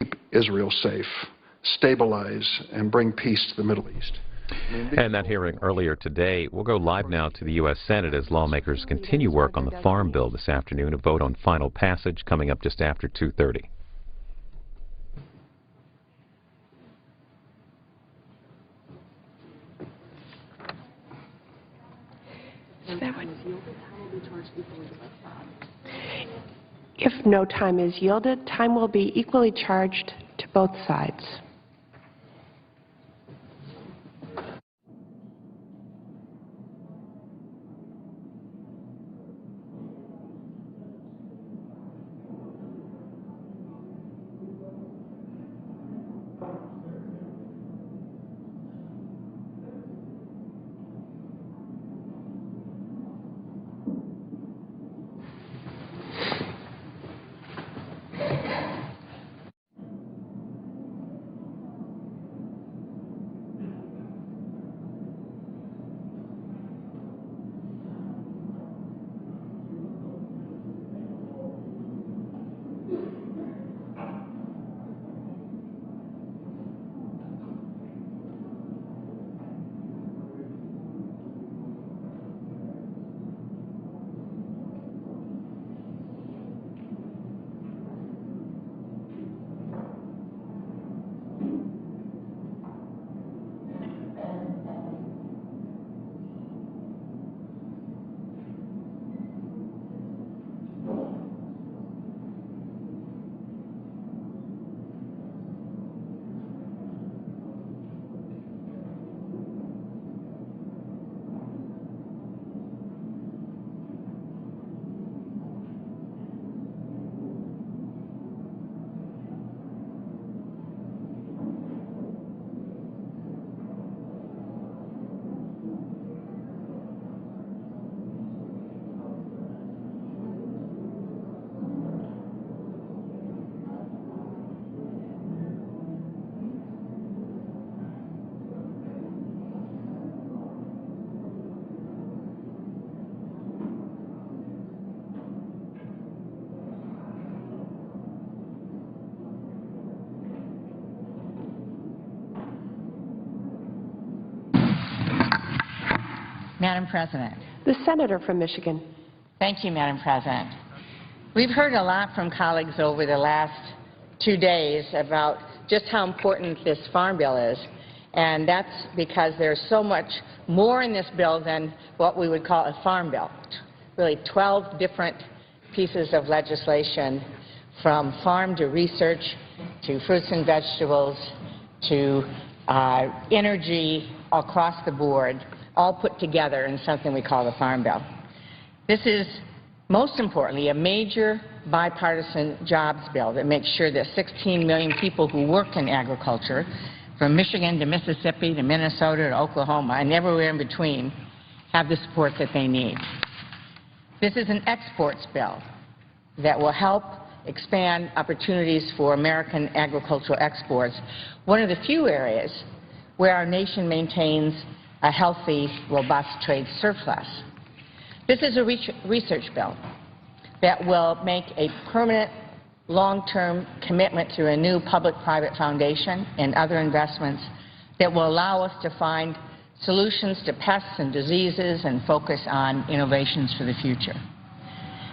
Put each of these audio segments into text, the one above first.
keep Israel safe, stabilize, and bring peace to the Middle East. And that hearing earlier today will go live now to the U.S. Senate as lawmakers continue work on the Farm Bill this afternoon. A vote on final passage coming up just after 2:30. If no time is yielded, time will be equally charged to both sides. Madam President. The Senator from Michigan. Thank you, Madam President. We've heard a lot from colleagues over the last 2 days about just how important this Farm Bill is, and that's because there's so much more in this bill than what we would call a farm bill. Really 12 different pieces of legislation, from farm to research to fruits and vegetables to energy across the board, all put together in something we call the Farm Bill. This is, most importantly, a major bipartisan jobs bill that makes sure that 16 million people who work in agriculture, from Michigan to Mississippi to Minnesota to Oklahoma and everywhere in between, have the support that they need. This is an exports bill that will help expand opportunities for American agricultural exports, one of the few areas where our nation maintains a healthy, robust trade surplus. This is a research bill that will make a permanent, long-term commitment through a new public-private foundation and other investments that will allow us to find solutions to pests and diseases and focus on innovations for the future.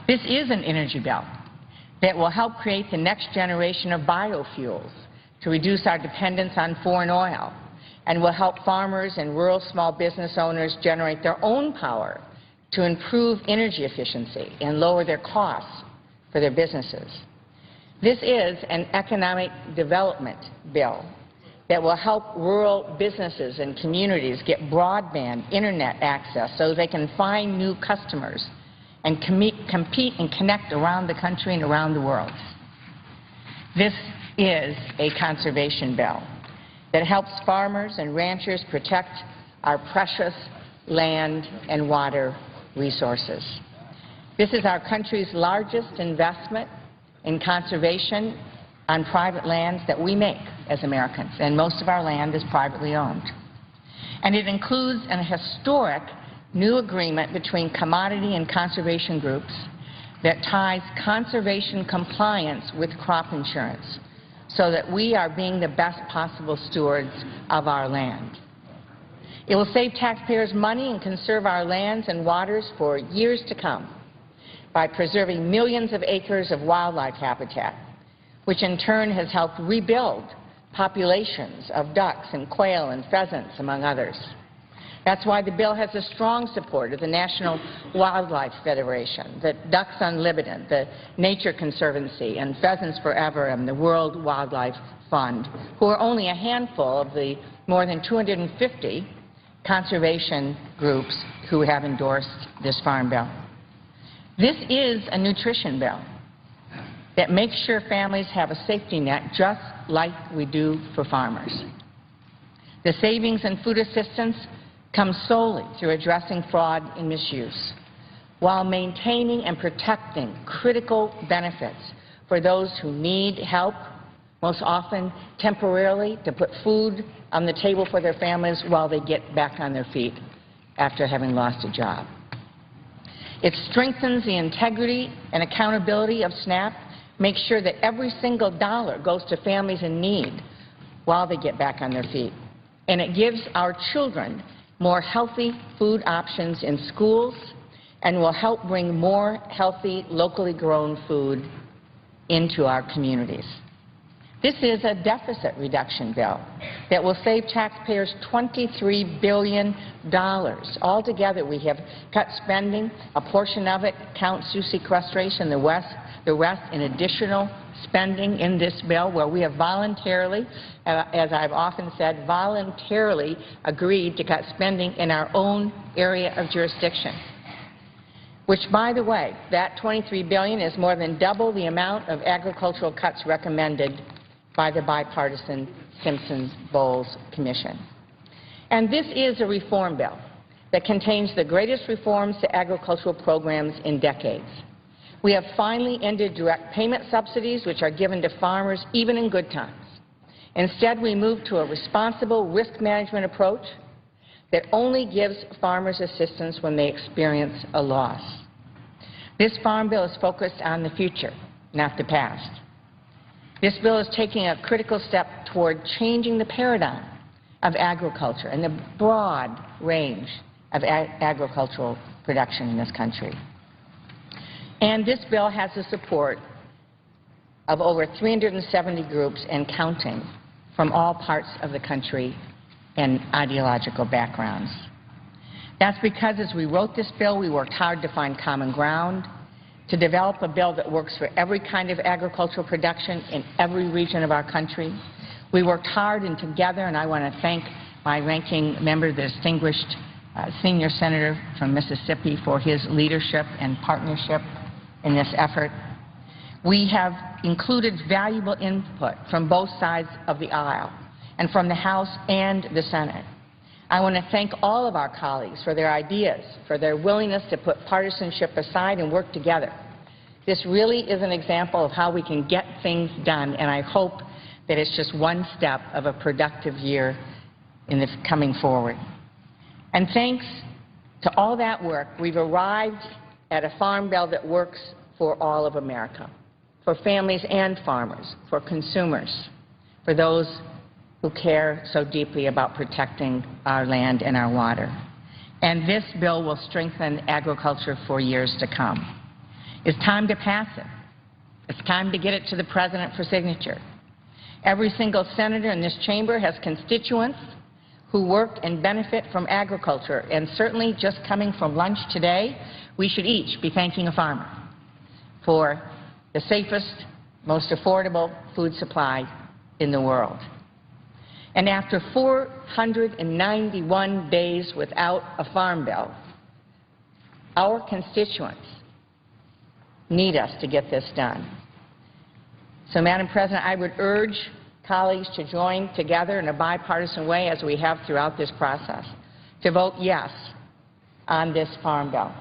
This is an energy bill that will help create the next generation of biofuels to reduce our dependence on foreign oil, and will help farmers and rural small business owners generate their own power to improve energy efficiency and lower their costs for their businesses. This is an economic development bill that will help rural businesses and communities get broadband internet access so they can find new customers and compete and connect around the country and around the world. This is a conservation bill that helps farmers and ranchers protect our precious land and water resources. This is our country's largest investment in conservation on private lands that we make as Americans, and most of our land is privately owned. And it includes a historic new agreement between commodity and conservation groups that ties conservation compliance with crop insurance, so that we are being the best possible stewards of our land. It will save taxpayers money and conserve our lands and waters for years to come by preserving millions of acres of wildlife habitat, which in turn has helped rebuild populations of ducks and quail and pheasants, among others. That's why the bill has the strong support of the National Wildlife Federation, the Ducks Unlimited, the Nature Conservancy, and Pheasants Forever, and the World Wildlife Fund, who are only a handful of the more than 250 conservation groups who have endorsed this farm bill. This is a nutrition bill that makes sure families have a safety net just like we do for farmers. The savings in food assistance comes solely through addressing fraud and misuse, while maintaining and protecting critical benefits for those who need help, most often temporarily, to put food on the table for their families while they get back on their feet after having lost a job. It strengthens the integrity and accountability of SNAP, makes sure that every single dollar goes to families in need while they get back on their feet. And it gives our children more healthy food options in schools and will help bring more healthy, locally grown food into our communities. This is a deficit reduction bill that will save taxpayers $23 billion. Altogether, we have cut spending. A portion of it counts through sequestration, the rest in additional spending in this bill, where we have voluntarily, as I've often said, voluntarily agreed to cut spending in our own area of jurisdiction, which, by the way, that $23 billion is more than double the amount of agricultural cuts recommended by the bipartisan Simpson-Bowles Commission. And this is a reform bill that contains the greatest reforms to agricultural programs in decades. We have finally ended direct payment subsidies, which are given to farmers even in good times. Instead, we move to a responsible risk management approach that only gives farmers assistance when they experience a loss. This farm bill is focused on the future, not the past. This bill is taking a critical step toward changing the paradigm of agriculture and the broad range of agricultural production in this country. And this bill has the support of over 370 groups and counting from all parts of the country and ideological backgrounds. That's because as we wrote this bill, we worked hard to find common ground, to develop a bill that works for every kind of agricultural production in every region of our country. We worked hard and together, and I want to thank my ranking member, the distinguished senior senator from Mississippi, for his leadership and partnership in this effort. We have included valuable input from both sides of the aisle and from the House and the Senate. I want to thank all of our colleagues for their ideas, for their willingness to put partisanship aside and work together. This really is an example of how we can get things done, and I hope that it's just one step of a productive year in the coming forward. And thanks to all that work, we've arrived at a farm bill that works for all of America, for families and farmers, for consumers, for those who care so deeply about protecting our land and our water. And this bill will strengthen agriculture for years to come. It's time to pass it. It's time to get it to the President for signature. Every single senator in this chamber has constituents who work and benefit from agriculture, and certainly just coming from lunch today, we should each be thanking a farmer for the safest, most affordable food supply in the world. And after 491 days without a farm bill, our constituents need us to get this done. So, Madam President, I would urge colleagues to join together in a bipartisan way, as we have throughout this process, to vote yes on this farm bill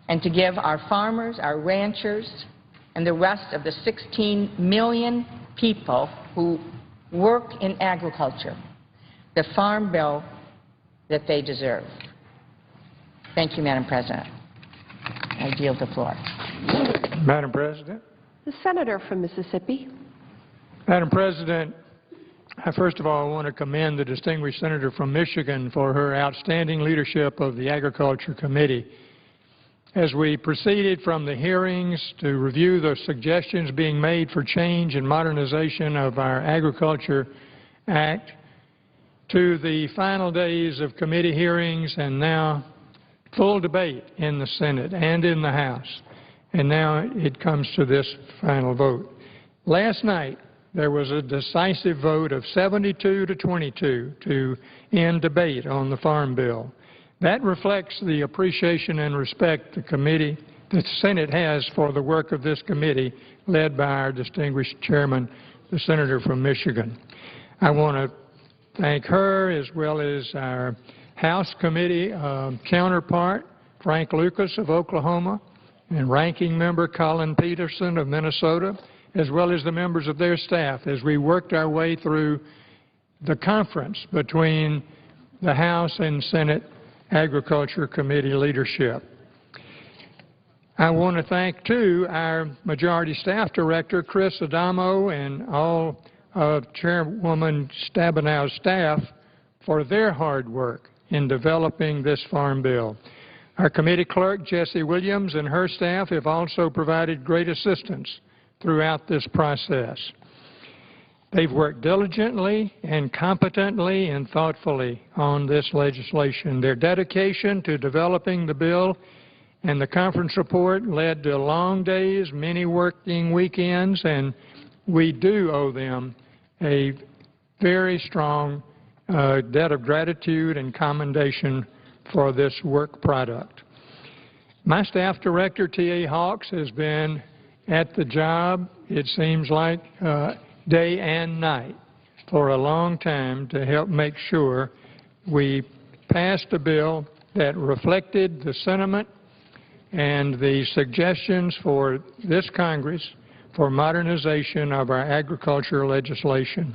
and to give our farmers, our ranchers, and the rest of the 16 million people who work in agriculture the farm bill that they deserve. Thank you, Madam President. I yield the floor. Madam President. The senator from Mississippi. Madam President, first of all, I want to commend the distinguished senator from Michigan for her outstanding leadership of the Agriculture Committee. As we proceeded from the hearings to review the suggestions being made for change and modernization of our Agriculture Act, to the final days of committee hearings and now full debate in the Senate and in the House, and now it comes to this final vote. Last night, there was a decisive vote of 72 to 22 to end debate on the Farm Bill. That reflects the appreciation and respect the Senate has for the work of this committee led by our distinguished chairman, the senator from Michigan. I want to thank her as well as our House committee counterpart, Frank Lucas of Oklahoma, and ranking member Colin Peterson of Minnesota, as well as the members of their staff as we worked our way through the conference between the House and Senate Agriculture Committee leadership. I want to thank, too, our Majority Staff Director, Chris Adamo, and all of Chairwoman Stabenow's staff for their hard work in developing this Farm Bill. Our committee clerk, Jesse Williams, and her staff have also provided great assistance throughout this process. They've worked diligently and competently and thoughtfully on this legislation. Their dedication to developing the bill and the conference report led to long days, many working weekends, and we do owe them a very strong debt of gratitude and commendation for this work product. My staff director, T.A. Hawks, has been at the job, it seems like, day and night for a long time to help make sure we passed a bill that reflected the sentiment and the suggestions for this Congress for modernization of our agricultural legislation.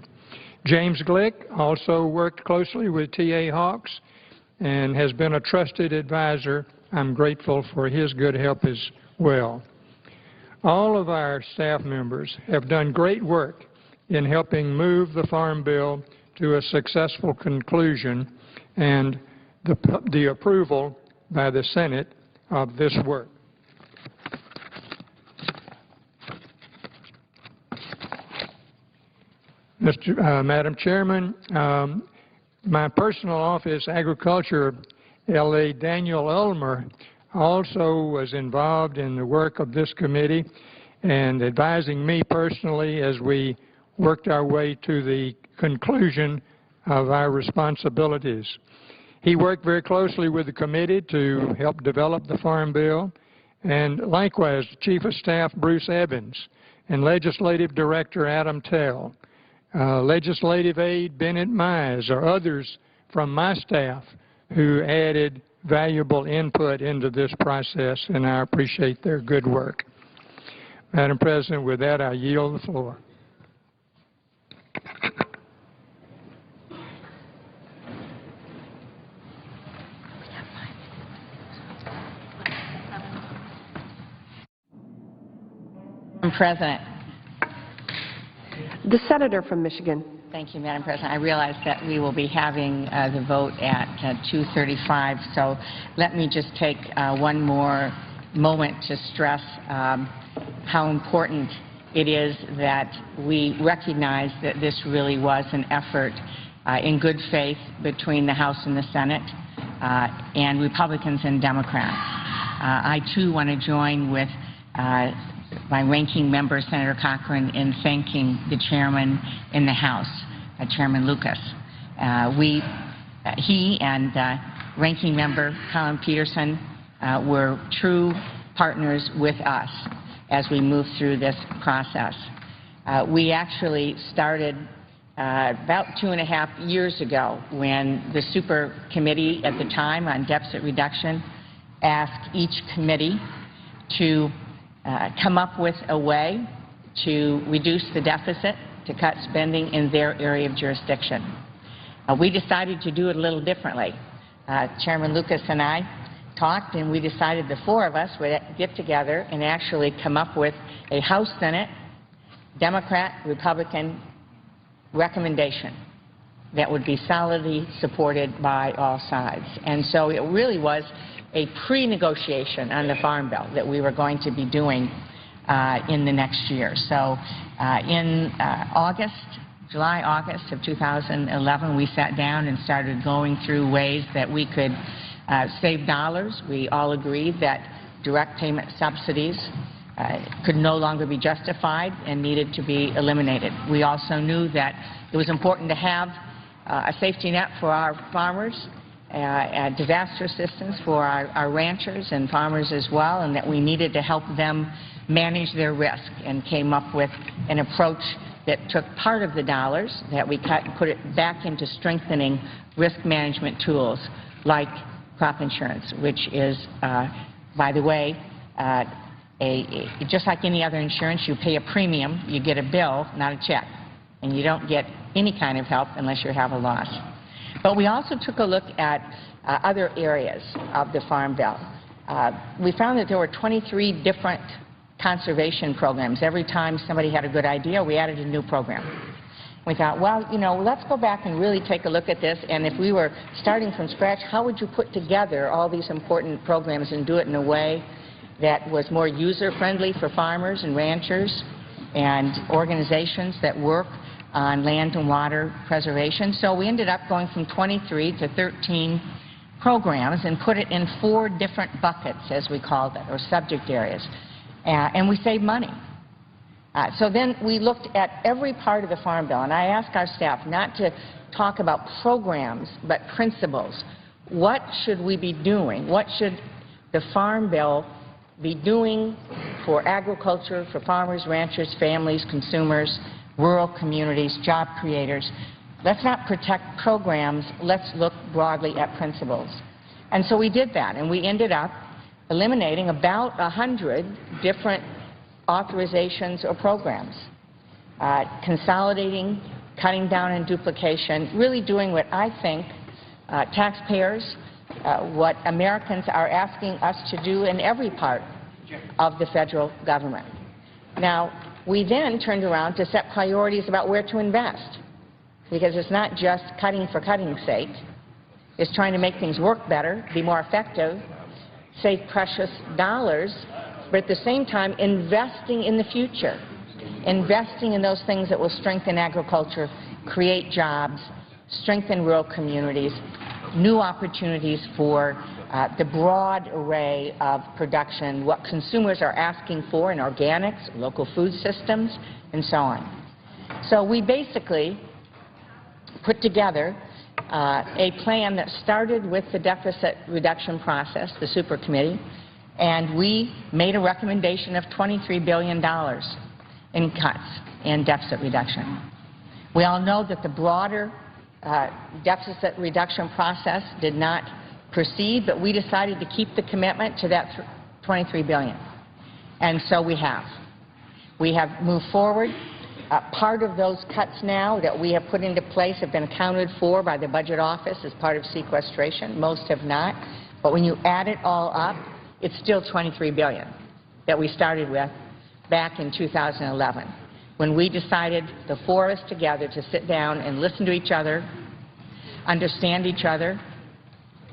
James Glick also worked closely with T.A. Hawks and has been a trusted advisor. I'm grateful for his good help as well. All of our staff members have done great work in helping move the Farm Bill to a successful conclusion and the approval by the Senate of this work. Madam Chairman, my personal office, Agriculture, L.A. Daniel Ulmer, also was involved in the work of this committee and advising me personally as we worked our way to the conclusion of our responsibilities. He worked very closely with the committee to help develop the Farm Bill, and likewise Chief of Staff Bruce Evans and Legislative Director Adam Tell, Legislative Aide Bennett Mize, or others from my staff who added valuable input into this process, and I appreciate their good work. Madam President, with that, I yield the floor. Madam President. The senator from Michigan. Thank you, Madam President. I realize that we will be having the vote at 2:35, so let me just take one more moment to stress how important it is that we recognize that this really was an effort in good faith between the House and the Senate and Republicans and Democrats. I, too, want to join with my ranking member, Senator Cochran, in thanking the chairman in the House, Chairman Lucas. He and ranking member Colin Peterson were true partners with us as we moved through this process. We actually started about 2.5 years ago when the super committee at the time on deficit reduction asked each committee to come up with a way to reduce the deficit, to cut spending in their area of jurisdiction. We decided to do it a little differently. Chairman Lucas and I talked, and we decided the four of us would get together and actually come up with a House-Senate Democrat, Republican recommendation that would be solidly supported by all sides. And so it really was a pre-negotiation on the Farm Bill that we were going to be doing in the next year. So in July, August of 2011, we sat down and started going through ways that we could save dollars. We all agreed that direct payment subsidies could no longer be justified and needed to be eliminated. We also knew that it was important to have a safety net for our farmers, disaster assistance for our ranchers and farmers as well, and that we needed to help them manage their risk, and came up with an approach that took part of the dollars that we cut and put it back into strengthening risk management tools like crop insurance, which is, by the way, just like any other insurance, you pay a premium, you get a bill, not a check, and you don't get any kind of help unless you have a loss. But we also took a look at other areas of the Farm Bill. We found that there were 23 different conservation programs. Every time somebody had a good idea, we added a new program. We thought, well, you know, let's go back and really take a look at this, and if we were starting from scratch, how would you put together all these important programs and do it in a way that was more user-friendly for farmers and ranchers and organizations that work on land and water preservation? So we ended up going from 23 to 13 programs and put it in 4 different buckets, as we called it, or subject areas. And we saved money. So then we looked at every part of the Farm Bill, and I asked our staff not to talk about programs, but principles. What should we be doing? What should the Farm Bill be doing for agriculture, for farmers, ranchers, families, consumers, rural communities, job creators? Let's not protect programs. Let's look broadly at principles. And so we did that, and we ended up eliminating about 100 different authorizations or programs, consolidating, cutting down on duplication, really doing what I think taxpayers, what Americans are asking us to do in every part of the federal government. Now, we then turned around to set priorities about where to invest, because it's not just cutting for cutting's sake. It's trying to make things work better, be more effective, save precious dollars, but at the same time investing in the future, investing in those things that will strengthen agriculture, create jobs, strengthen rural communities, new opportunities for the broad array of production, what consumers are asking for in organics, local food systems, and so on. So we basically put together a plan that started with the deficit reduction process, the super committee, and we made a recommendation of $23 billion in cuts in deficit reduction. We all know that the broader deficit reduction process did not proceed, but we decided to keep the commitment to that $23 billion. And so we have. We have moved forward. Part of those cuts now that we have put into place have been accounted for by the Budget Office as part of sequestration. Most have not. But when you add it all up, it's still $23 billion that we started with back in 2011, when we decided, the 4 of us together, to sit down and listen to each other, understand each other,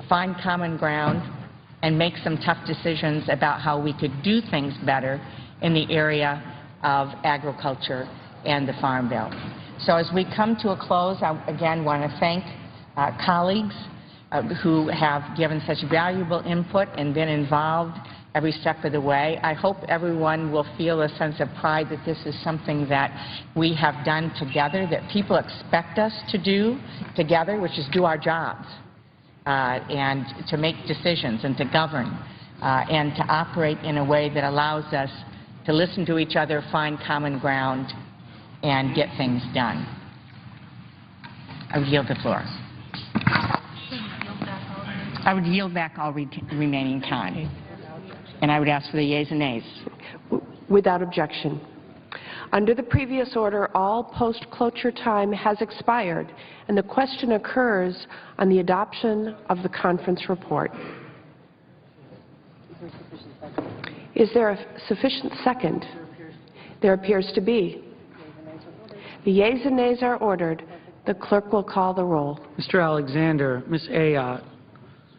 find common ground, and make some tough decisions about how we could do things better in the area of agriculture and the Farm Bill. So as we come to a close, I again want to thank colleagues who have given such valuable input and been involved every step of the way. I hope everyone will feel a sense of pride that this is something that we have done together, that people expect us to do together, which is do our jobs and to make decisions and to govern and to operate in a way that allows us to listen to each other, find common ground, and get things done. I would yield the floor. I would yield back all remaining time. And I would ask for the yeas and nays. Without objection. Under the previous order, all post-cloture time has expired, and the question occurs on the adoption of the conference report. Is there a sufficient second? There appears to be. The yeas and nays are ordered. The clerk will call the roll. Mr. Alexander, Ms. Ayotte,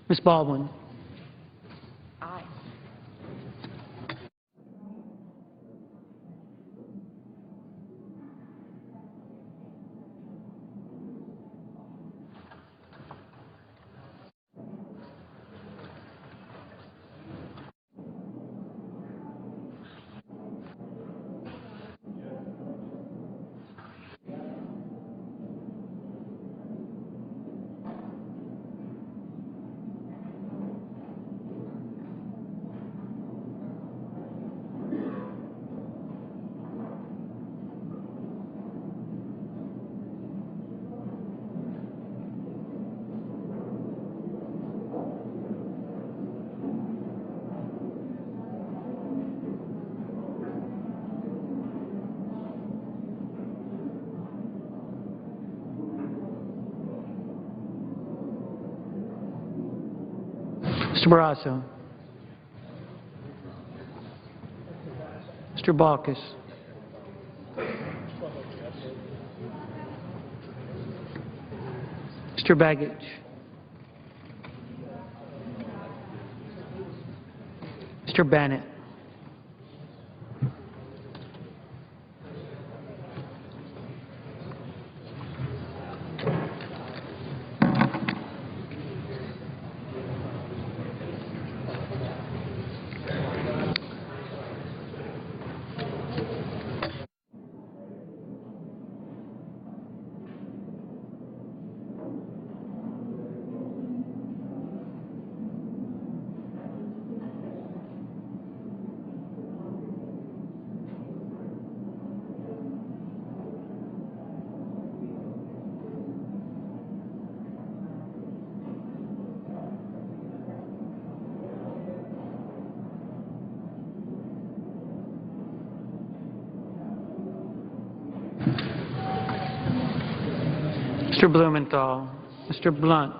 Ms. Baldwin. Aye. Mr. Barrasso. Mr. Baucus. Mr. Begich. Mr. Bennett. Mr. Blumenthal, Mr. Blunt,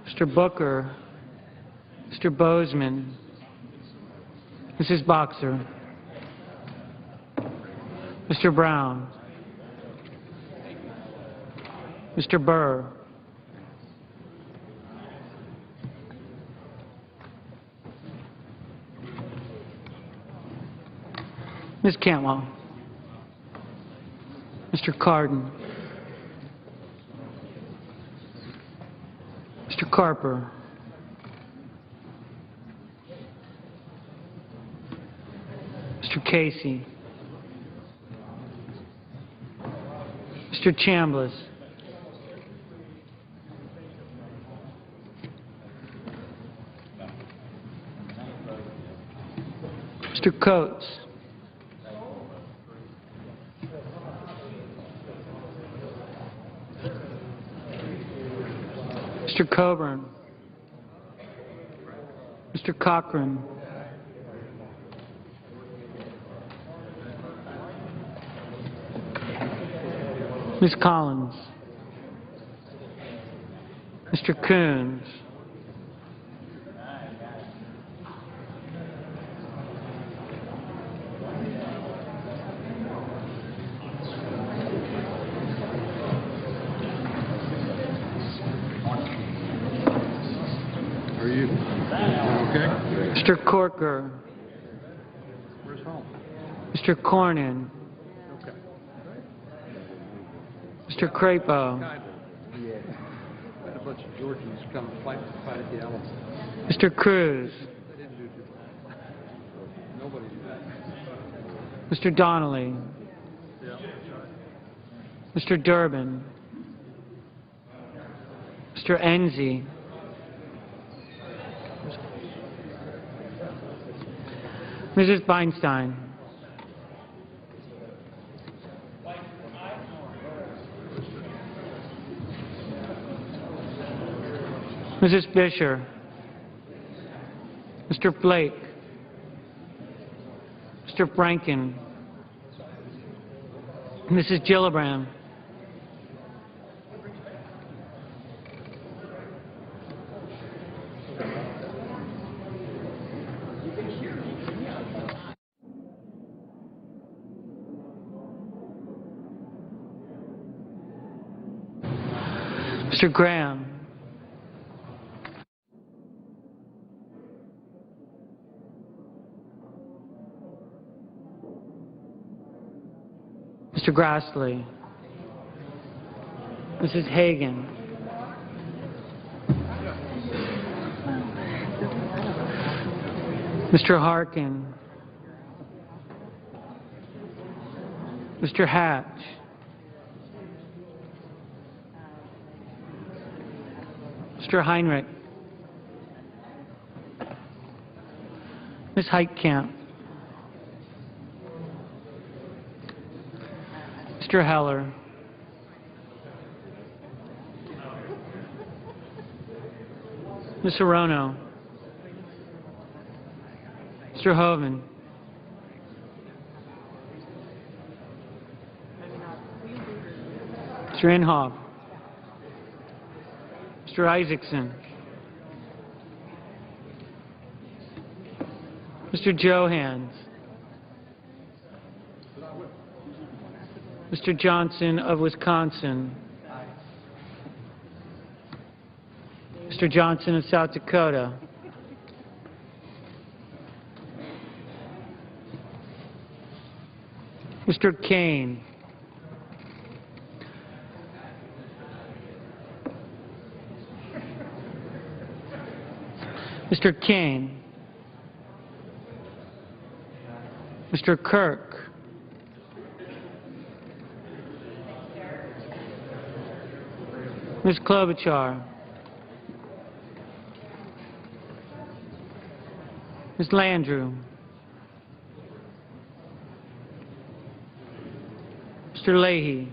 Mr. Booker, Mr. Bozeman, Mrs. Boxer, Mr. Brown, Mr. Burr, Ms. Cantwell, Mr. Cardin, Mr. Carper, Mr. Casey, Mr. Chambliss, Mr. Coates, Mr. Coburn, Mr. Cochran, Ms. Collins, Mr. Coons, Are you okay? Mr. Corker, Where's home? Mr. Cornyn, Okay. Mr. Crapo, Had a bunch of Georgians come fight at the Alamo. Mr. Cruz, They didn't do too bad. Nobody did that. Mr. Donnelly, Yeah. Mr. Durbin, Mr. Enzi, Mrs. Feinstein, Mrs. Fisher, Mr. Flake, Mr. Franken, Mrs. Gillibrand, Mr. Graham. Mr. Grassley. Mrs. Hagan. Mr. Harkin. Mr. Hatch. Mr. Heinrich. Ms. Heitkamp. Mr. Heller. Ms. Hirono. Mr. Hoven. Mr. Inhofe. Mr. Isaacson. Mr. Johans. Mr. Johnson of Wisconsin. Mr. Johnson of South Dakota. Mr. Kane. Mr. King. Mr. Kirk. Ms. Klobuchar. Ms. Landrieu. Mr. Leahy.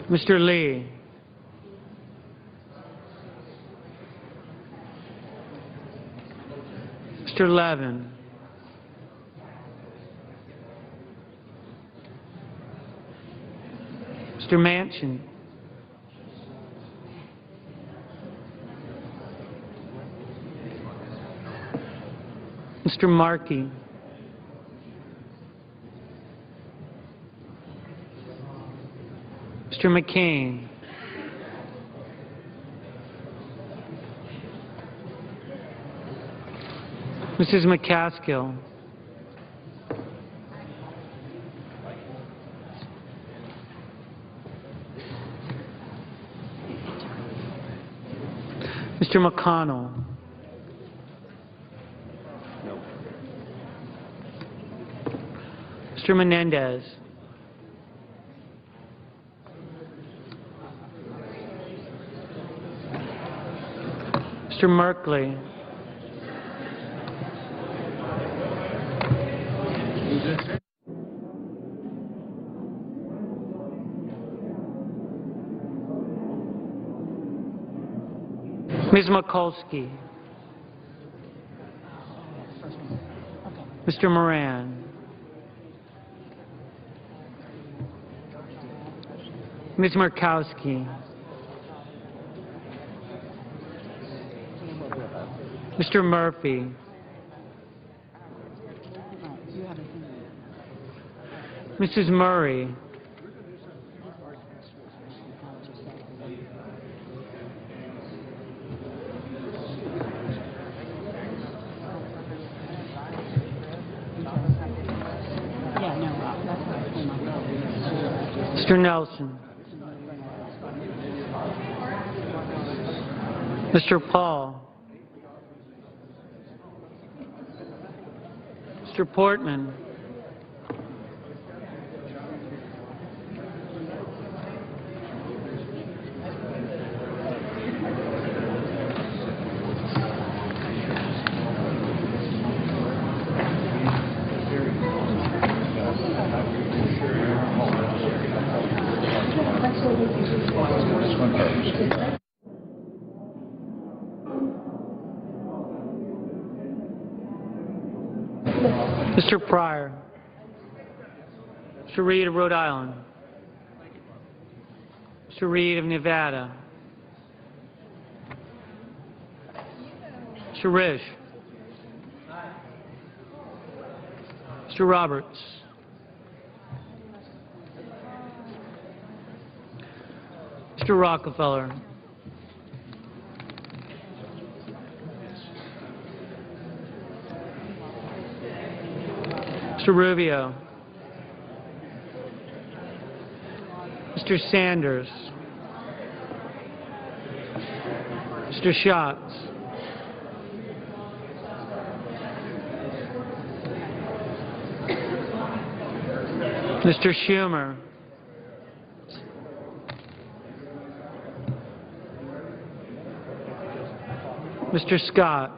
Mr. Lee. Mr. Levin. Mr. Manchin. Mr. Markey. Mr. McCain. Mrs. McCaskill. Mr. McConnell. Mr. Menendez. Mr. Merkley. Ms. Mikulski. Mr. Moran. Ms. Murkowski. Mr. Murphy. Mrs. Murray. Mr. Nelson. Mr. Paul. Mr. Portman. Mr. Pryor. Mr. Reed of Rhode Island. Mr. Reed of Nevada. Mr. Risch. Mr. Roberts. Mr. Rockefeller. Mr. Rubio. Mr. Sanders. Mr. Schatz. Mr. Schumer. Mr. Scott.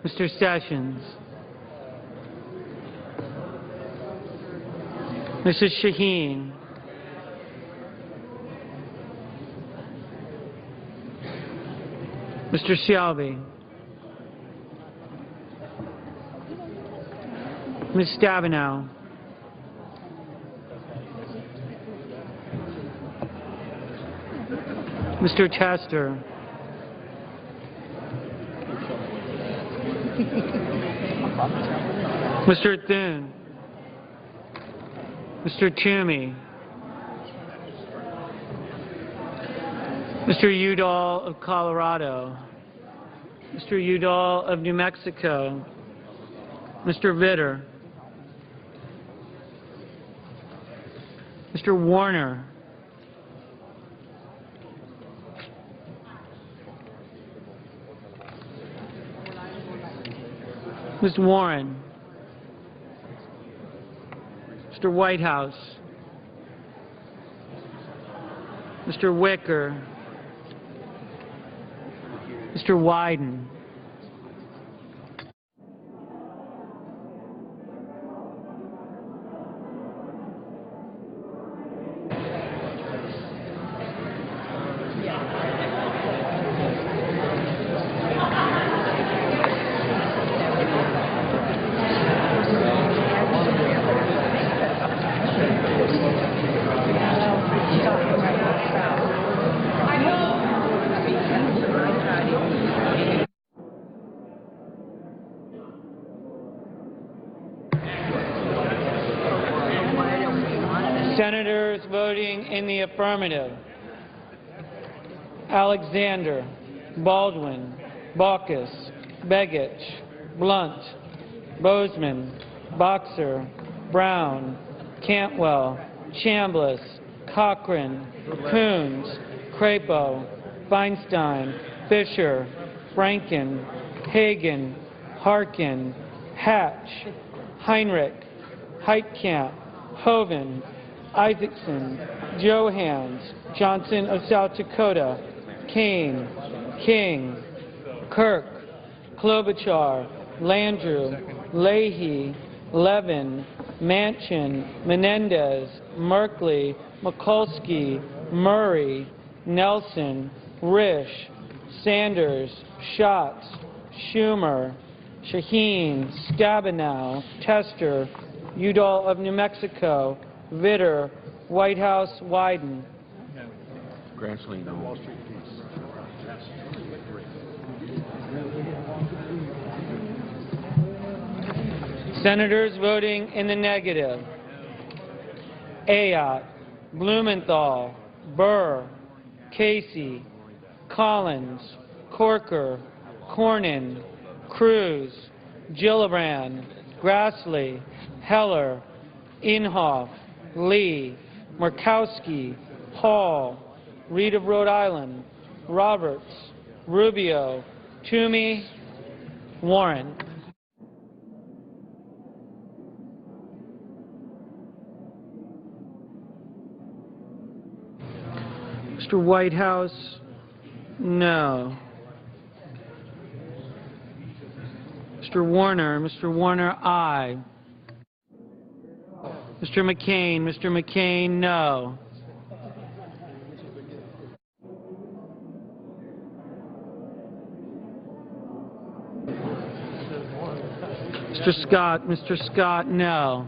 Mr. Sessions. Mrs. Shaheen. Mr. Shelby. Ms. Stabenow. Mr. Tester. Mr. Thune. Mr. Toomey. Mr. Udall of Colorado. Mr. Udall of New Mexico. Mr. Vitter. Mr. Warner. Ms. Warren. Mr. Whitehouse. Mr. Wicker. Mr. Wyden. Senators voting in the affirmative: Alexander, Baldwin, Baucus, Begich, Blunt, Bozeman, Boxer, Brown, Cantwell, Chambliss, Cochran, Coons, Crapo, Feinstein, Fisher, Franken, Hagan, Harkin, Hatch, Heinrich, Heitkamp, Hoeven, Isaacson, Johans, Johnson of South Dakota, Kane, King, Kirk, Klobuchar, Landrieu, Leahy, Levin, Manchin, Menendez, Merkley, Mikulski, Murray, Nelson, Risch, Sanders, Schatz, Schumer, Shaheen, Stabenow, Tester, Udall of New Mexico, Vitter, Whitehouse, Wyden. Grassley, no. Senators voting in the negative: Ayotte, Blumenthal, Burr, Casey, Collins, Corker, Cornyn, Cruz, Gillibrand, Grassley, Heller, Inhofe, Lee, Murkowski, Hall, Reed of Rhode Island, Roberts, Rubio, Toomey, Warren. Mr. Whitehouse, no. Mr. Warner, aye. Mr. McCain, no. Mr. Scott, no.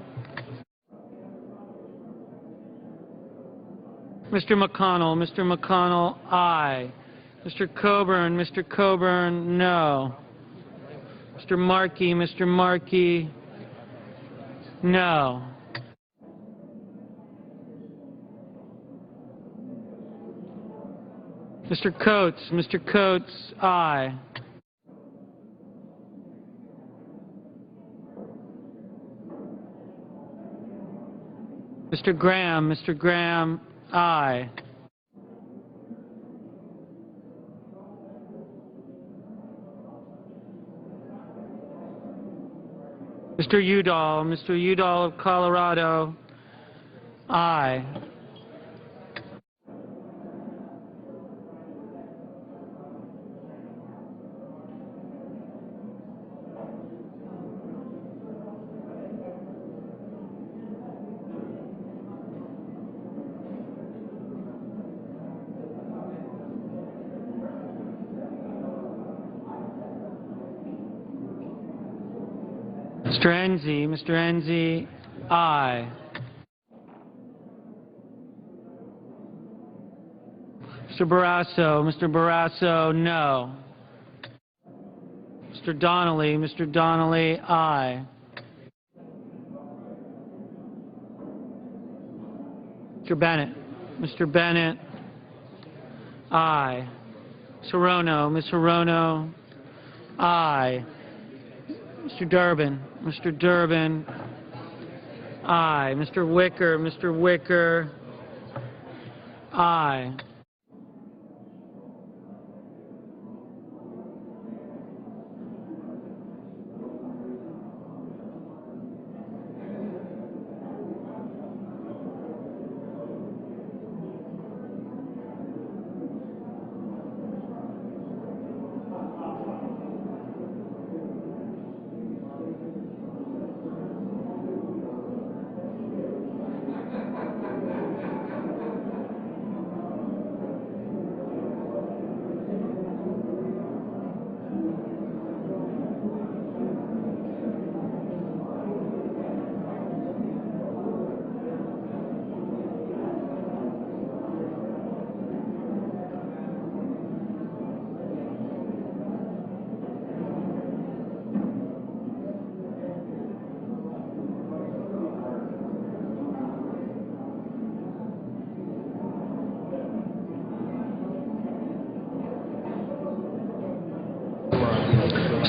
Mr. McConnell, aye. Mr. Coburn, no. Mr. Markey, no. Mr. Coates. Mr. Coates, aye. Mr. Graham. Mr. Graham, aye. Mr. Udall. Mr. Udall of Colorado, aye. Mr. Enzi. Mr. Enzi, aye. Mr. Barrasso. Mr. Barrasso, no. Mr. Donnelly. Mr. Donnelly, aye. Mr. Bennett. Mr. Bennett, aye. Ms. Hirono. Ms. Hirono, aye. Mr. Durbin. Mr. Durbin, aye. Mr. Wicker. Mr. Wicker, aye.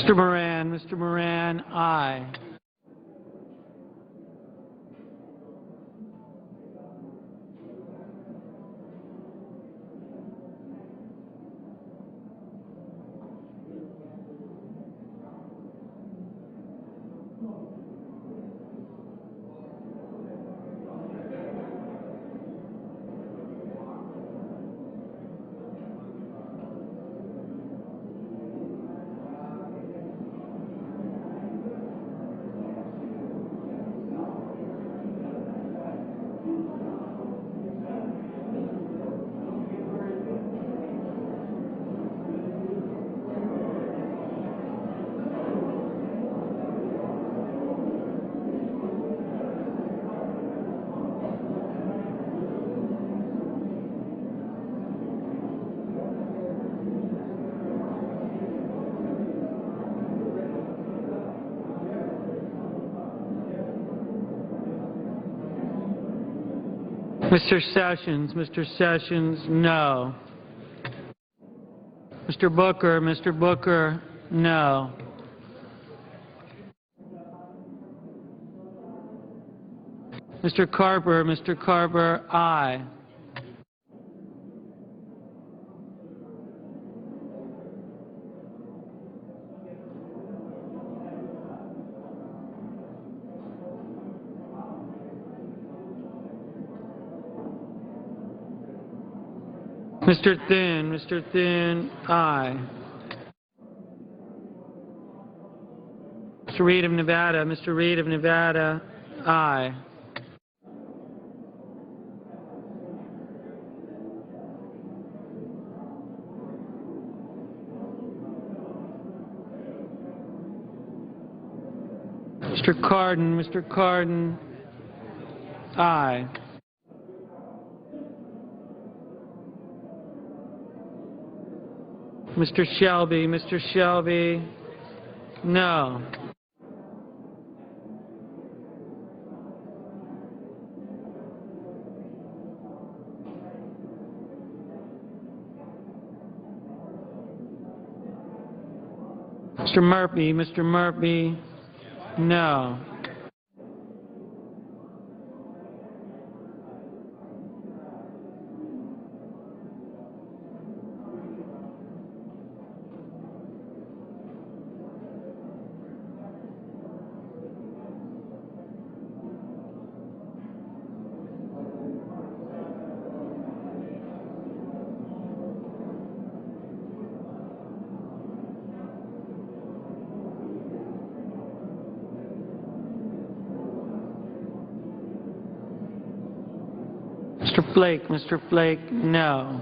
Mr. Moran. Mr. Moran, aye. Mr. Sessions, no. Mr. Booker, no. Mr. Carper, aye. Mr. Thune, aye. Mr. Reed of Nevada, aye. Mr. Cardin, aye. Mr. Shelby, no. Mr. Murphy, no. Mr. Flake, no.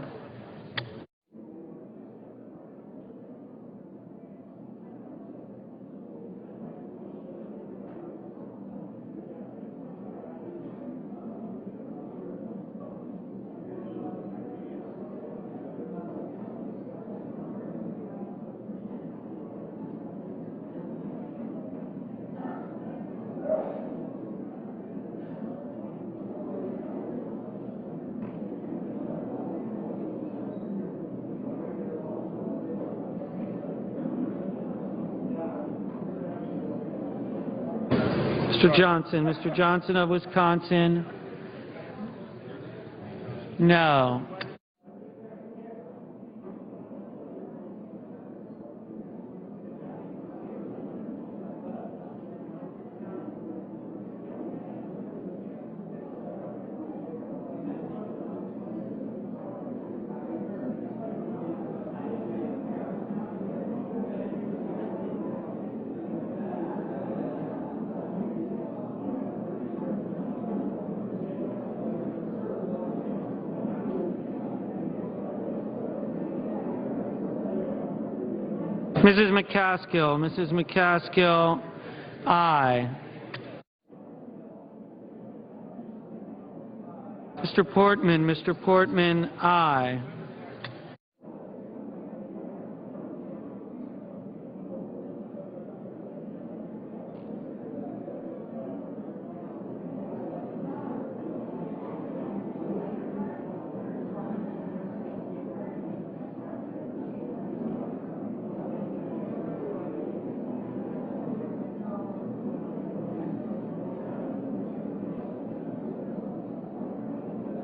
Mr. Johnson of Wisconsin, no. Mrs. McCaskill, aye. Mr. Portman, aye.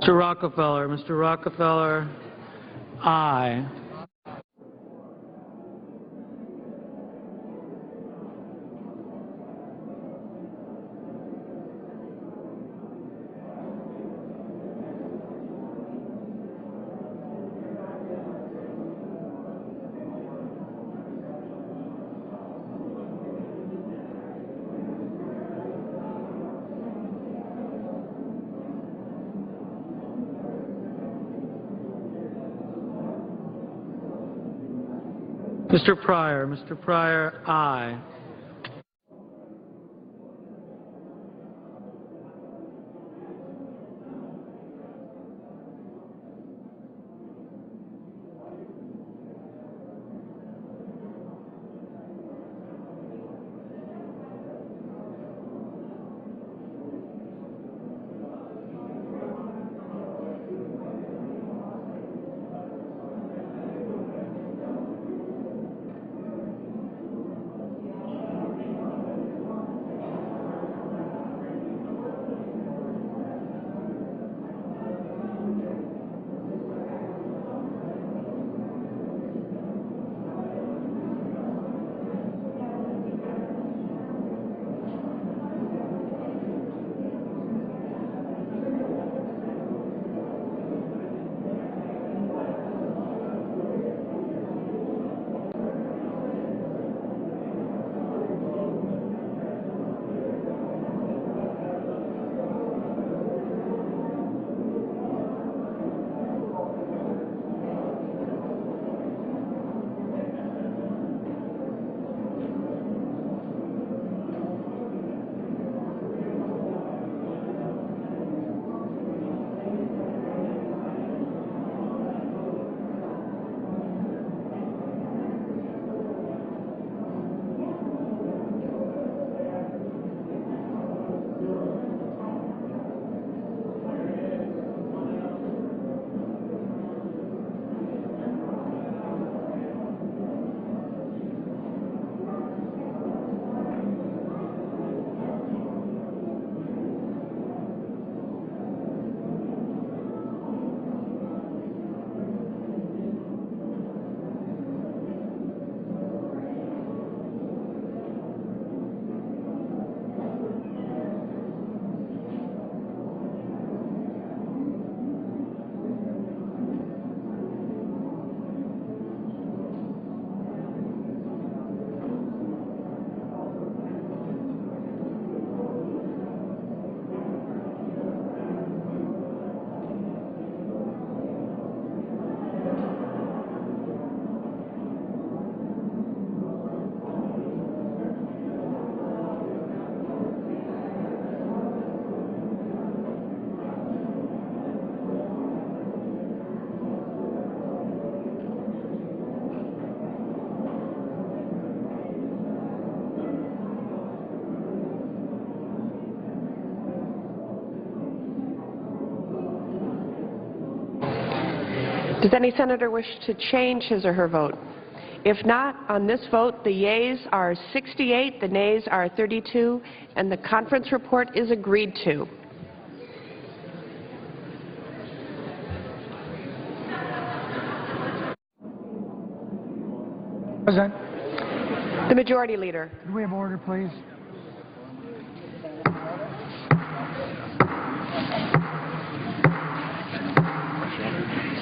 Mr. Rockefeller, aye. Mr. Pryor, aye. Does any senator wish to change his or her vote? If not, on this vote, the yeas are 68, the nays are 32, and the conference report is agreed to. President, The Majority Leader. could we have order, please?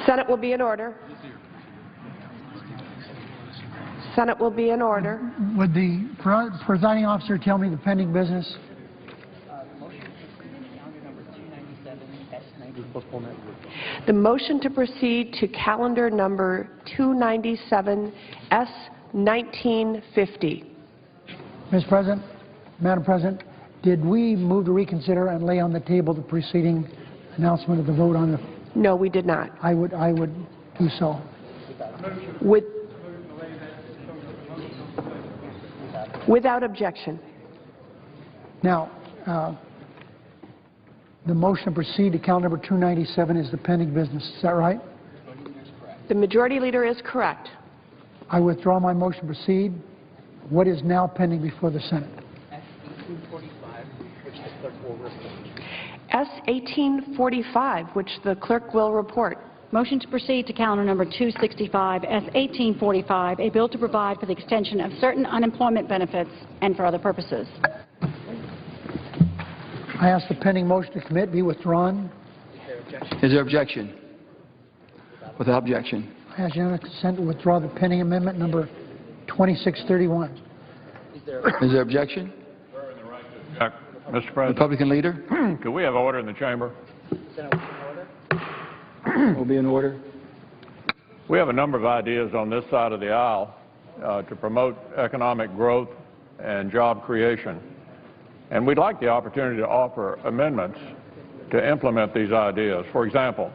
Senate will be in order. Senate will be in order. Would the presiding officer tell me the pending business? The motion to proceed to calendar number 297 S1950. Mr. President, Madam President, did we move to reconsider and lay on the table the preceding announcement of the vote on the? No, we did not. I would do so. Without objection. Now, the motion to proceed to calendar number 297 is the pending business. Is that right? The Majority Leader is correct. I withdraw my motion to proceed. What is now pending before the Senate? S1845, which the clerk will report. Motion to proceed to calendar number 265, S1845, a bill to provide for the extension of certain unemployment benefits and for other purposes. I ask the pending motion to commit be withdrawn. Is there objection? Without objection. I ask unanimous consent to withdraw the pending amendment number 2631. Is there objection? Mr. President, Republican leader? could we have order in the chamber? Will be in order. We have a number of ideas on this side of the aisle to promote economic growth and job creation. And we'd like the opportunity to offer amendments to implement these ideas. For example,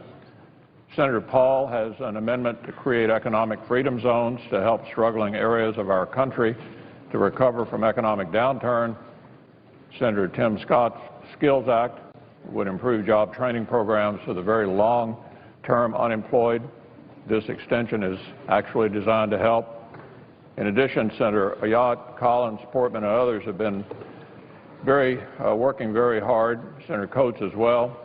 Senator Paul has an amendment to create economic freedom zones to help struggling areas of our country to recover from economic downturn. Senator Tim Scott's Skills Act would improve job training programs for the very long-term unemployed. This extension is actually designed to help. In addition, Senator Ayotte, Collins, Portman, and others have been working very hard, Senator Coates as well,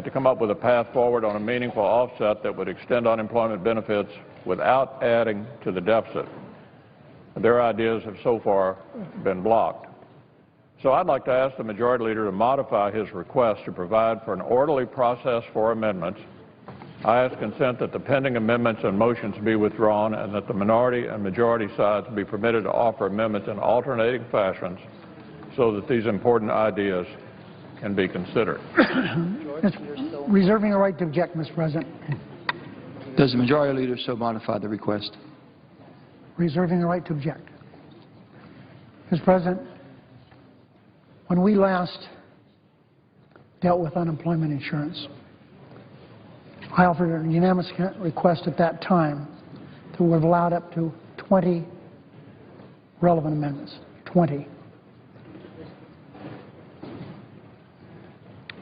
to come up with a path forward on a meaningful offset that would extend unemployment benefits without adding to the deficit. Their ideas have so far been blocked. So I'd like to ask the Majority Leader to modify his request to provide for an orderly process for amendments. I ask consent that the pending amendments and motions be withdrawn and that the minority and majority sides be permitted to offer amendments in alternating fashions so that these important ideas can be considered. Reserving the right to object, Mr. President. Does the Majority Leader so modify the request? Reserving the right to object. Mr. President, when we last dealt with unemployment insurance, I offered a unanimous request at that time that would have allowed up to 20 relevant amendments. 20.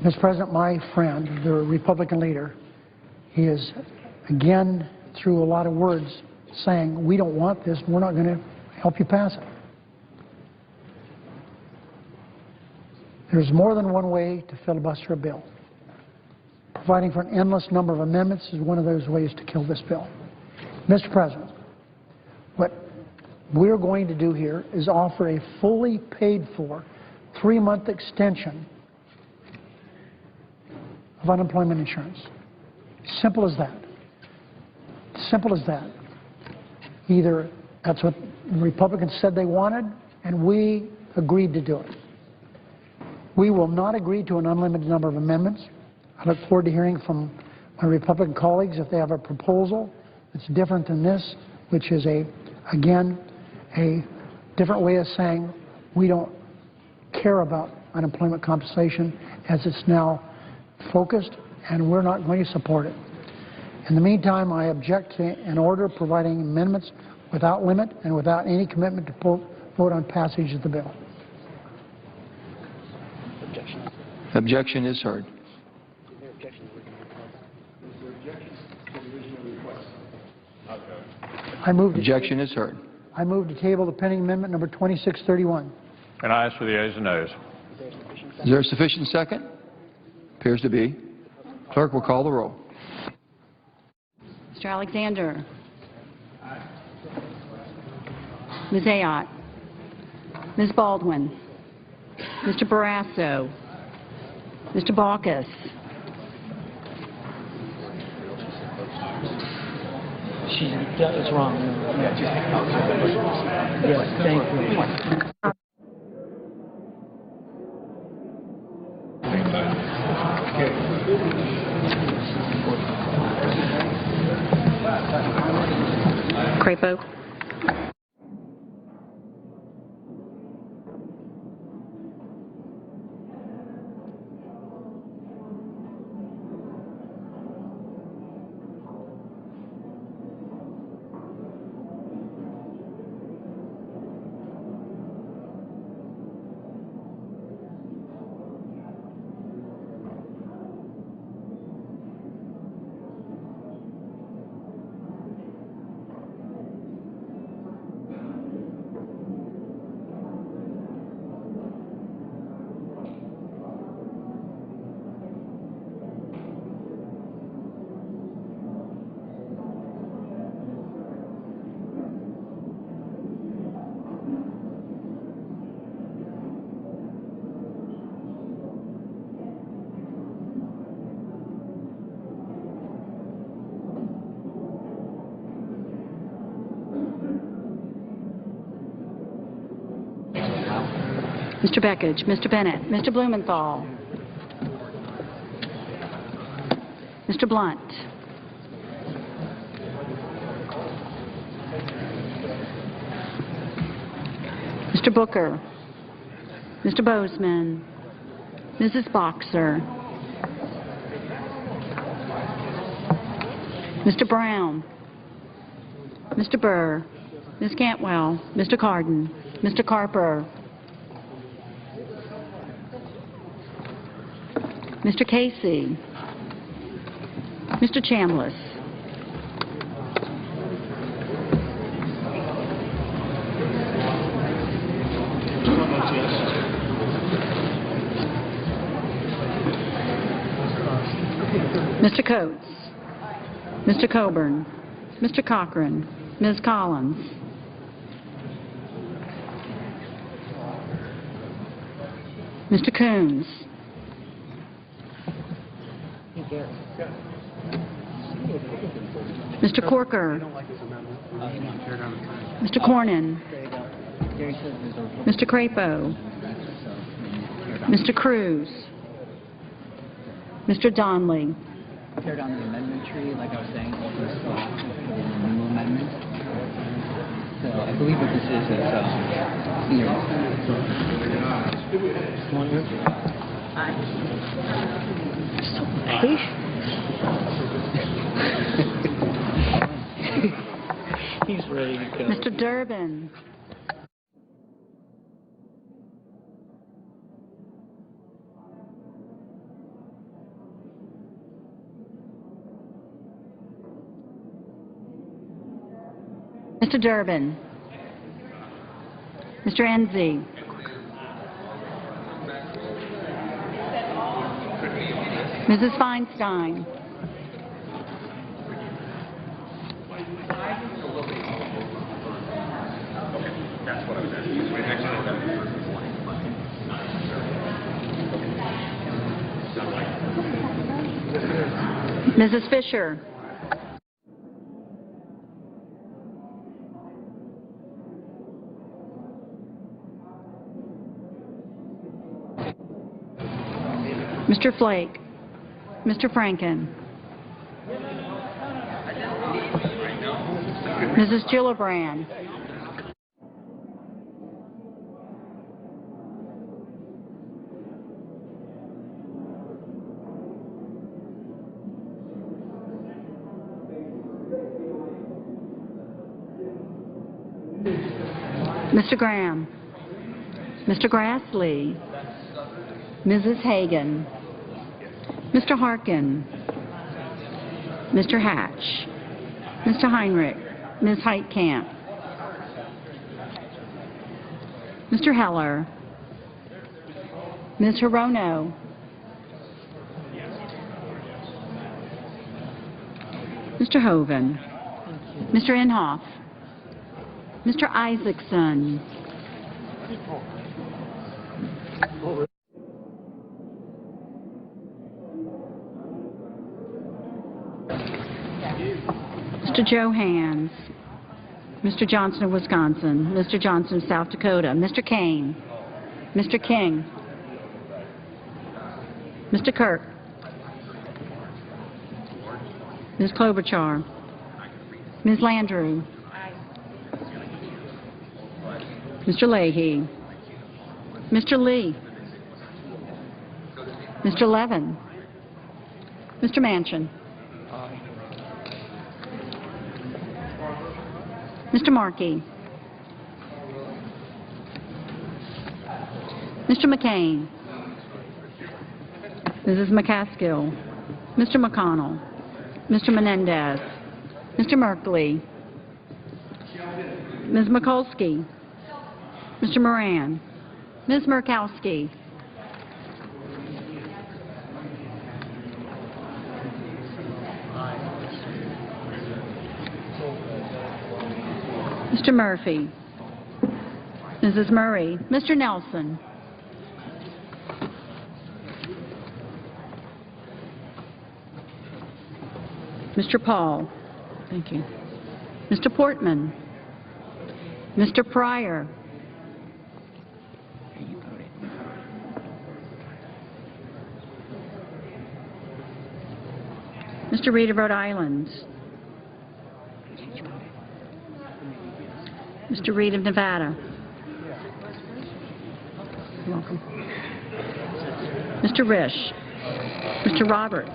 Mr. President, my friend, the Republican leader, he is again, through a lot of words, saying, we don't want this, we're not going to help you pass it. There's more than one way to filibuster a bill. Providing for an endless number of amendments is one of those ways to kill this bill. Mr. President, what we're going to do here is offer a fully paid for 3-month extension of unemployment insurance. Simple as that. Simple as that. Either that's what the Republicans said they wanted, and we agreed to do it. We will not agree to an unlimited number of amendments. I look forward to hearing from my Republican colleagues if they have a proposal that's different than this, which is, again, a different way of saying we don't care about unemployment compensation as it's now focused, and we're not going to support it. In the meantime, I object to an order providing amendments without limit and without any commitment to vote on passage of the bill. Objection is heard. Objection is heard. I move to table the pending amendment number 2631. And I ask for the ayes and nays. Is there a sufficient second? Appears to be. Clerk will call the roll. Mr. Alexander. Ms. Ayotte. Ms. Baldwin. Mr. Barrasso. Mr. Baucus. That was wrong. Yes, thank you. Crapo. Mr. Beckidge, Mr. Bennett, Mr. Blumenthal, Mr. Blunt, Mr. Booker, Mr. Bozeman, Mrs. Boxer, Mr. Brown, Mr. Burr, Ms. Cantwell, Mr. Cardin, Mr. Carper, Mr. Casey, Mr. Chambliss, Mr. Coates, Mr. Coburn, Mr. Cochran, Ms. Collins, Mr. Coons, Mr. Corker, Mr. Cornyn, Mr. Crapo, Mr. Cruz, Mr. Donnelly, Tear down the amendment tree, like I was saying, the new amendment. So I believe what this is He's ready to go. Mr. Durbin, Mr. Durbin, Mr. Enzi, Mrs. Feinstein, Mrs. Fisher, Mr. Flake, Mr. Franken, Mrs. Gillibrand, Mr. Graham, Mr. Grassley, Mrs. Hagan, Mr. Harkin, Mr. Hatch, Mr. Heinrich, Ms. Heitkamp. Mr. Heller. Ms. Hirono. Mr. Hoven. Mr. Inhofe. Mr. Isaacson. Mr. Johans. Mr. Johnson of Wisconsin. Mr. Johnson of South Dakota. Mr. Kane. Mr. King. Mr. Kirk. Ms. Klobuchar. Ms. Landrieu. Mr. Leahy. Mr. Lee. Mr. Levin. Mr. Manchin. Mr. Markey. Mr. McCain. Mrs. McCaskill. Mr. McConnell. Mr. Menendez. Mr. Merkley. Ms. Mikulski. Mr. Moran. Ms. Murkowski. Mr. Murphy. Mrs. Murray. Mr. Nelson. Mr. Paul. Thank you. Mr. Portman. Mr. Pryor. Mr. Reed of Rhode Island. Mr. Reed of Nevada. You're welcome. Mr. Risch. Mr. Roberts.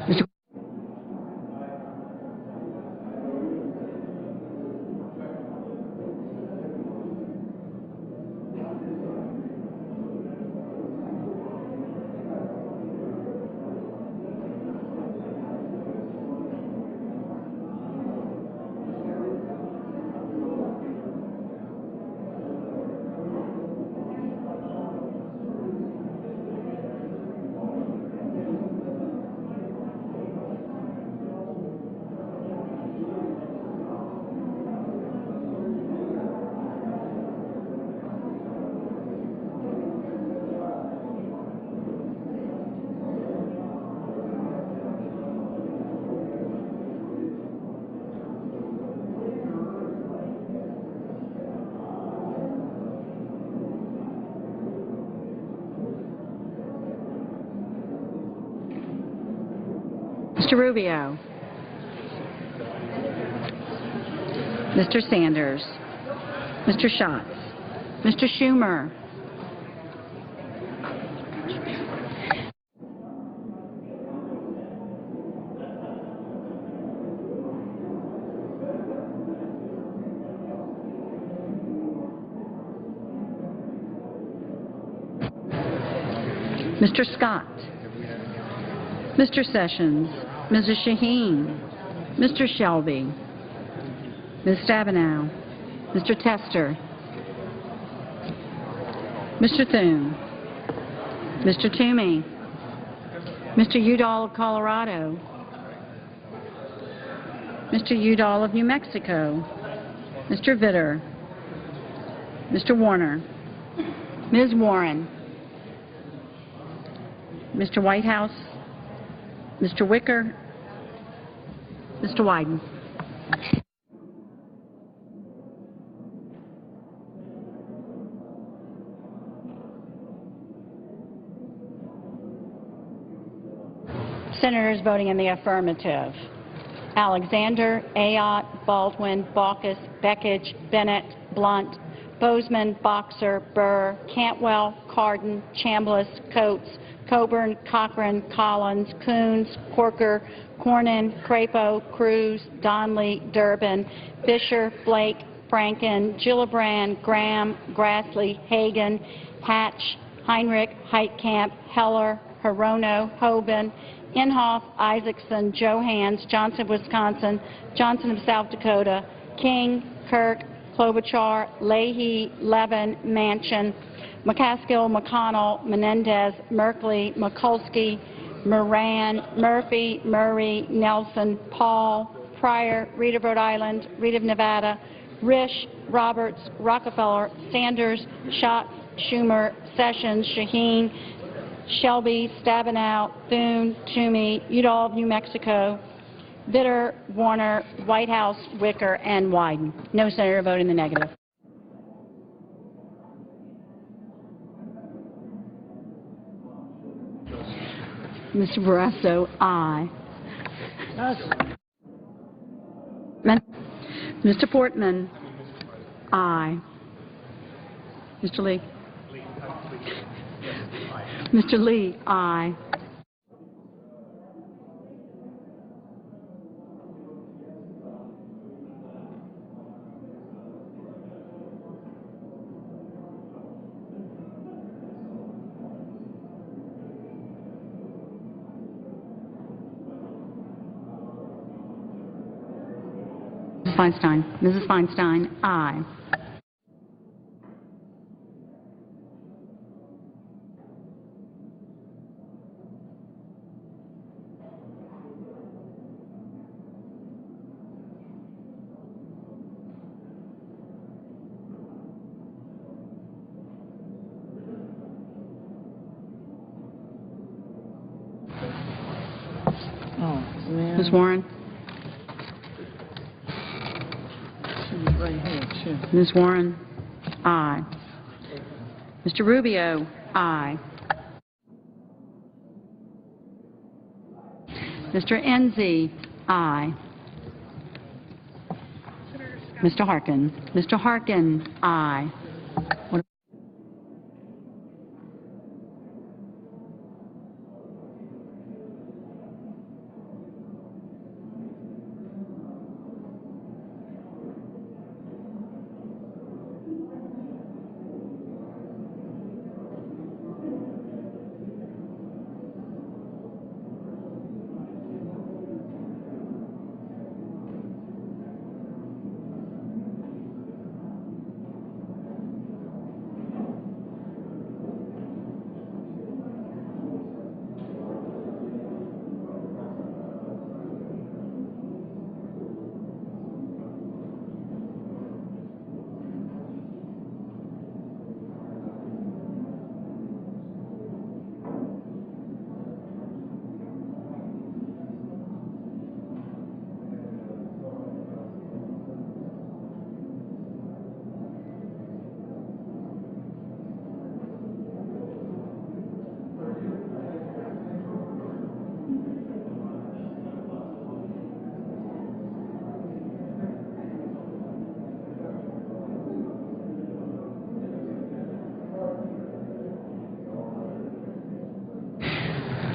Mr. Mr. Rubio. Mr. Sanders. Mr. Schatz. Mr. Schumer. Mr. Scott. Mr. Sessions. Mrs. Shaheen. Mr. Shelby. Ms. Stabenow. Mr. Tester. Mr. Thune. Mr. Toomey. Mr. Udall of Colorado. Mr. Udall of New Mexico. Mr. Vitter. Mr. Warner. Ms. Warren. Mr. Whitehouse. Mr. Wicker. Mr. Wyden. Senators voting in the affirmative: Alexander, Ayotte, Baldwin, Baucus, Bekich, Bennett, Blunt, Bozeman, Boxer, Burr, Cantwell, Cardin, Chambliss, Coates, Coburn, Cochran, Collins, Coons, Corker, Cornyn, Crapo, Cruz, Donnelly, Durbin, Fisher, Blake, Franken, Gillibrand, Graham, Grassley, Hagan, Hatch, Heinrich, Heitkamp, Heller, Hirono, Hoban, Inhofe, Isaacson, Johans, Johnson, Wisconsin, Johnson of South Dakota, King, Kirk, Klobuchar, Leahy, Levin, Manchin, McCaskill, McConnell, Menendez, Merkley, Mikulski, Moran, Murphy, Murray, Nelson, Paul, Pryor, Reed of Rhode Island, Reed of Nevada, Risch, Roberts, Rockefeller, Sanders, Schatz, Schumer, Sessions, Shaheen, Shelby, Stabenow, Thune, Toomey, Udall of New Mexico, Vitter, Warner, Whitehouse, Wicker, and Wyden. No senator voted in the negative. Mr. Barrasso, aye. Mr. Portman, aye. Mr. Lee? Mr. Lee, aye. Mrs. Feinstein, aye. Ms. Warren? Ms. Warren? Aye. Mr. Rubio? Aye. Mr. Enzi? Aye. Mr. Harkin? Mr. Harkin? Aye.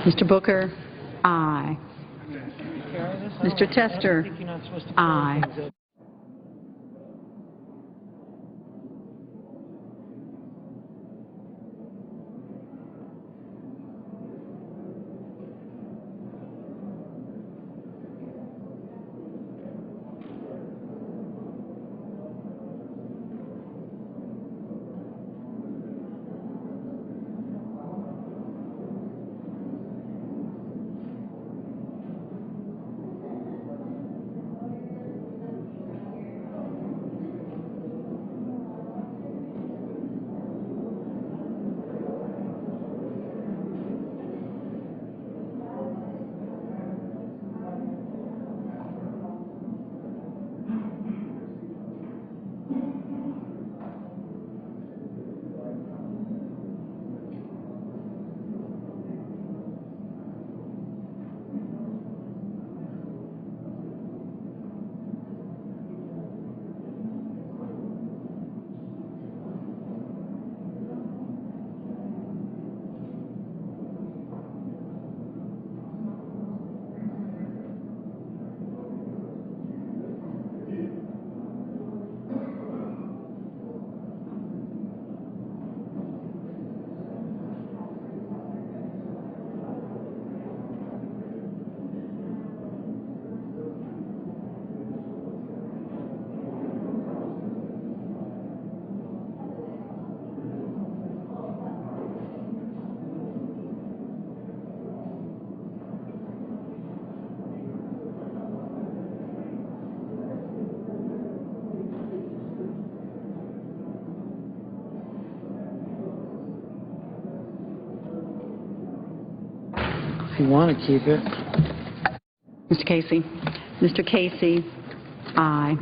Mr. Booker? Aye. Mr. Tester? Aye. If you want to keep it. Mr. Casey? Mr. Casey, aye.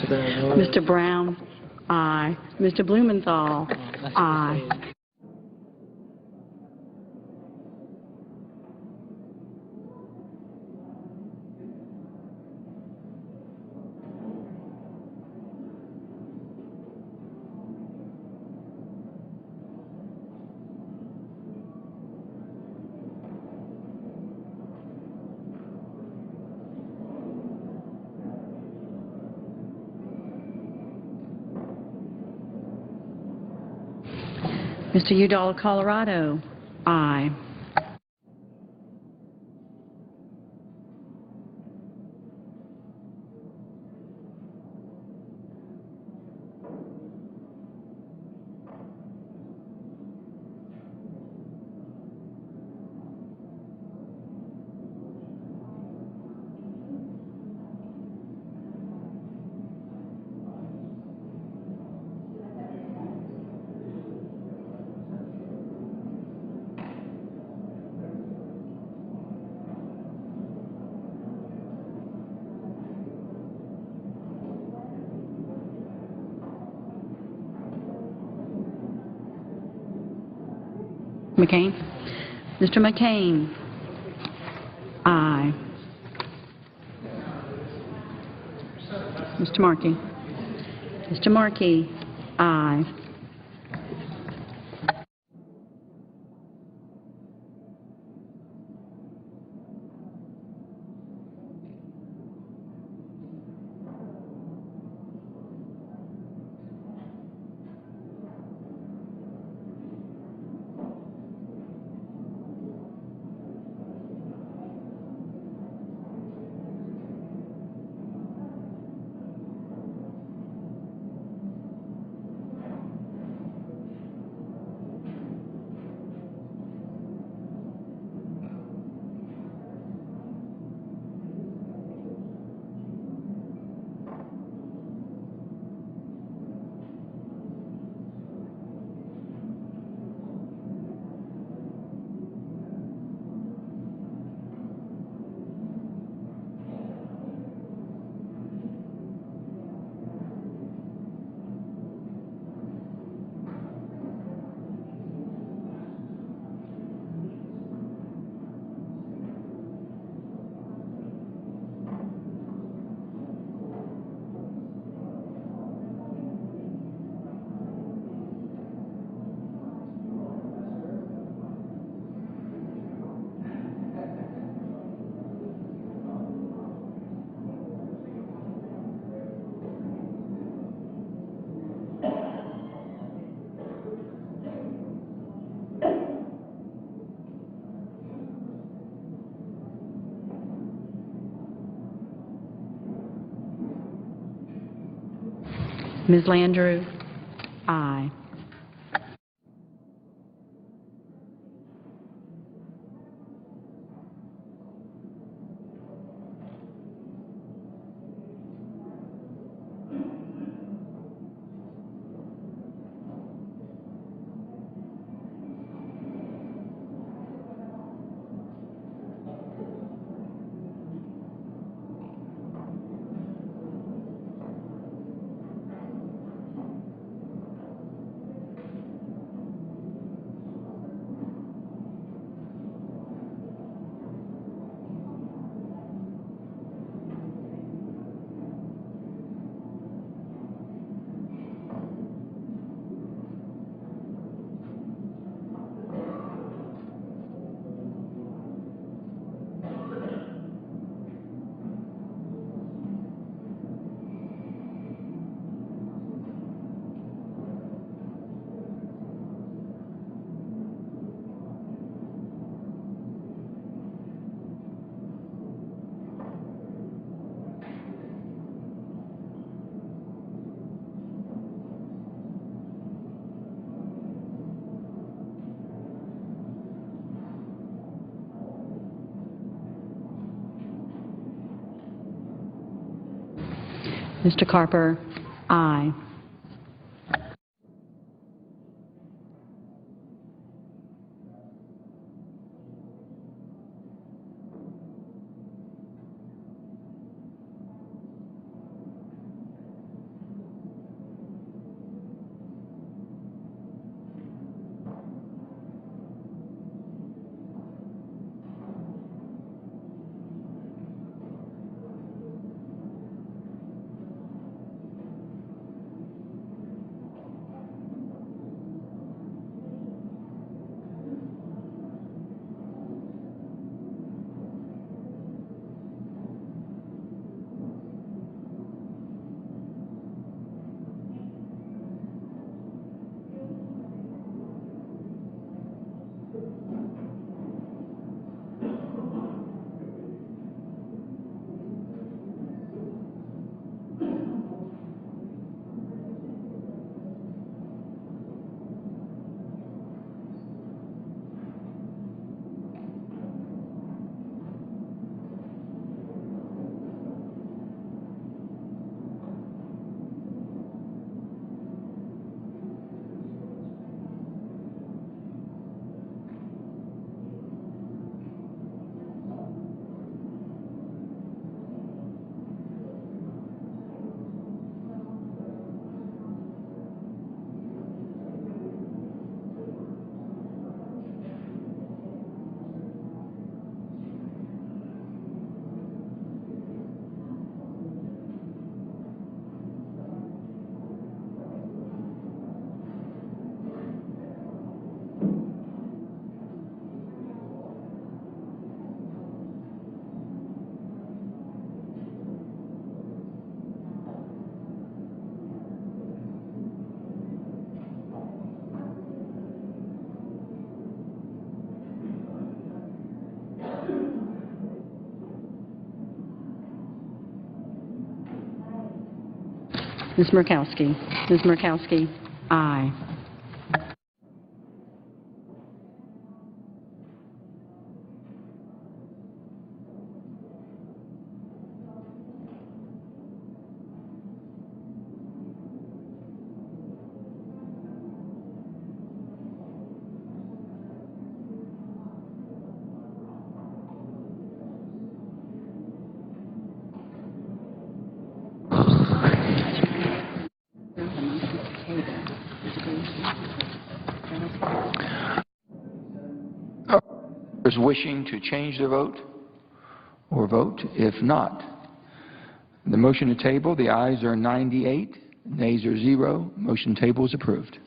Mr. Brown, aye. Mr. Blumenthal, aye. Mr. Udall of Colorado, aye. McCain? Mr. McCain? Aye. Mr. Markey? Mr. Markey? Aye. Ms. Landrieu? Aye. Mr. Carper, aye. Ms. Murkowski. Ms. Murkowski, aye. Those wishing to change their vote or vote? If not, the motion to table, the ayes are 98, nays are 0. Motion table is approved.